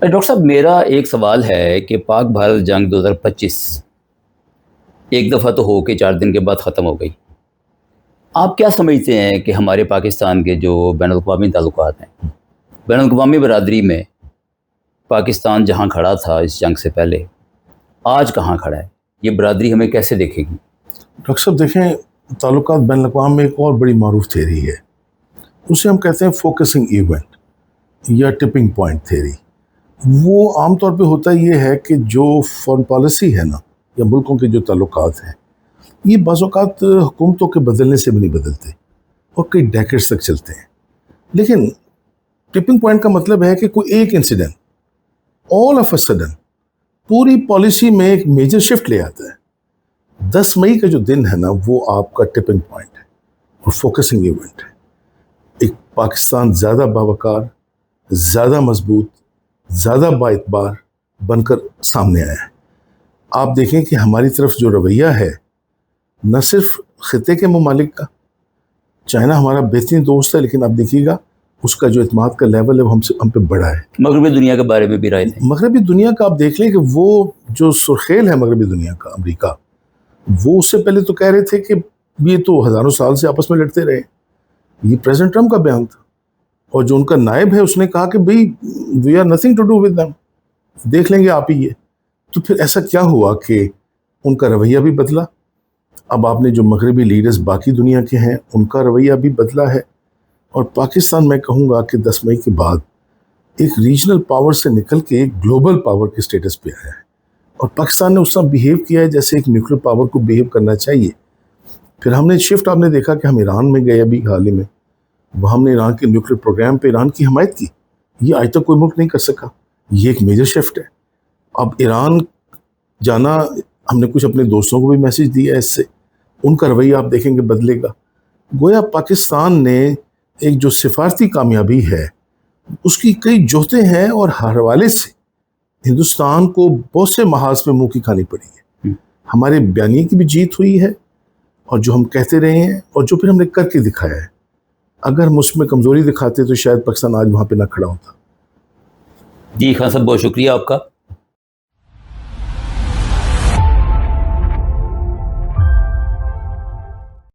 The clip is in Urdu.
ڈاکٹر صاحب میرا ایک سوال ہے کہ پاک بھارت جنگ 2025 ایک دفعہ تو ہو کے 4 دن کے بعد ختم ہو گئی. آپ کیا سمجھتے ہیں کہ ہمارے پاکستان کے جو بین الاقوامی تعلقات ہیں، بین الاقوامی برادری میں پاکستان جہاں کھڑا تھا اس جنگ سے پہلے، آج کہاں کھڑا ہے؟ یہ برادری ہمیں کیسے دیکھے گی؟ ڈاکٹر صاحب دیکھیں، تعلقات بین الاقوام میں ایک اور بڑی معروف تھیوری ہے، اسے ہم کہتے ہیں فوکسنگ ایونٹ یا ٹپنگ پوائنٹ تھیوری. وہ عام طور پہ ہوتا یہ ہے کہ جو فارن پالیسی ہے نا، یا ملکوں کے جو تعلقات ہیں، یہ بعض اوقات حکومتوں کے بدلنے سے بھی نہیں بدلتے اور کئی ڈیکیڈز تک چلتے ہیں. لیکن ٹپنگ پوائنٹ کا مطلب ہے کہ کوئی ایک incident all of a sudden پوری پالیسی میں ایک میجر شفٹ لے آتا ہے. 10 مئی کا جو دن ہے نا، وہ آپ کا ٹپنگ پوائنٹ ہے اور فوکسنگ ایونٹ ہے. ایک پاکستان زیادہ باوقار، زیادہ مضبوط، زیادہ باعتبار بن کر سامنے آیا ہے. آپ دیکھیں کہ ہماری طرف جو رویہ ہے، نہ صرف خطے کے ممالک کا، چائنا ہمارا بہترین دوست ہے، لیکن آپ دیکھیے گا اس کا جو اعتماد کا لیول ہے وہ ہم پہ بڑا ہے. مغربی دنیا کے بارے میں بھی رائے تھے. مغربی دنیا کا آپ دیکھ لیں کہ وہ جو سرخیل ہے مغربی دنیا کا، امریکہ، وہ اس سے پہلے تو کہہ رہے تھے کہ یہ تو ہزاروں سال سے آپس میں لڑتے رہے. یہ پریزیڈنٹ ٹرمپ کا بیان تھا، اور جو ان کا نائب ہے اس نے کہا کہ بھئی we are nothing to do with them, دیکھ لیں گے آپ ہی یہ. تو پھر ایسا کیا ہوا کہ ان کا رویہ بھی بدلا. اب آپ نے جو مغربی لیڈرز باقی دنیا کے ہیں، ان کا رویہ بھی بدلا ہے. اور پاکستان میں کہوں گا کہ 10 مئی کے بعد ایک ریجنل پاور سے نکل کے ایک گلوبل پاور کے سٹیٹس پہ آیا ہے، اور پاکستان نے اس طرح بیہیو کیا ہے جیسے ایک نیوکلیر پاور کو بیہیو کرنا چاہیے. پھر ہم نے شفٹ، آپ نے دیکھا کہ ہم ایران میں گئے ابھی حال ہی میں، وہ ہم نے ایران کے نیوکلیر پروگرام پہ ایران کی حمایت کی. یہ آج تک کوئی ملک نہیں کر سکا. یہ ایک میجر شفٹ ہے. اب ایران جانا، ہم نے کچھ اپنے دوستوں کو بھی میسج دیا ہے، اس سے ان کا رویہ آپ دیکھیں گے بدلے گا. گویا پاکستان نے ایک جو سفارتی کامیابی ہے اس کی کئی جوہتیں ہیں، اور ہر حوالے سے ہندوستان کو بہت سے محاذ پہ منہ کی کھانی پڑی ہے. ہمارے بیانیے کی بھی جیت ہوئی ہے، اور جو ہم کہتے رہے ہیں اور جو پھر ہم نے کر کے دکھایا ہے. اگر ہم اس میں کمزوری دکھاتے تو شاید پاکستان آج وہاں پہ نہ کھڑا ہوتا. جی خان صاحب، بہت شکریہ آپ کا.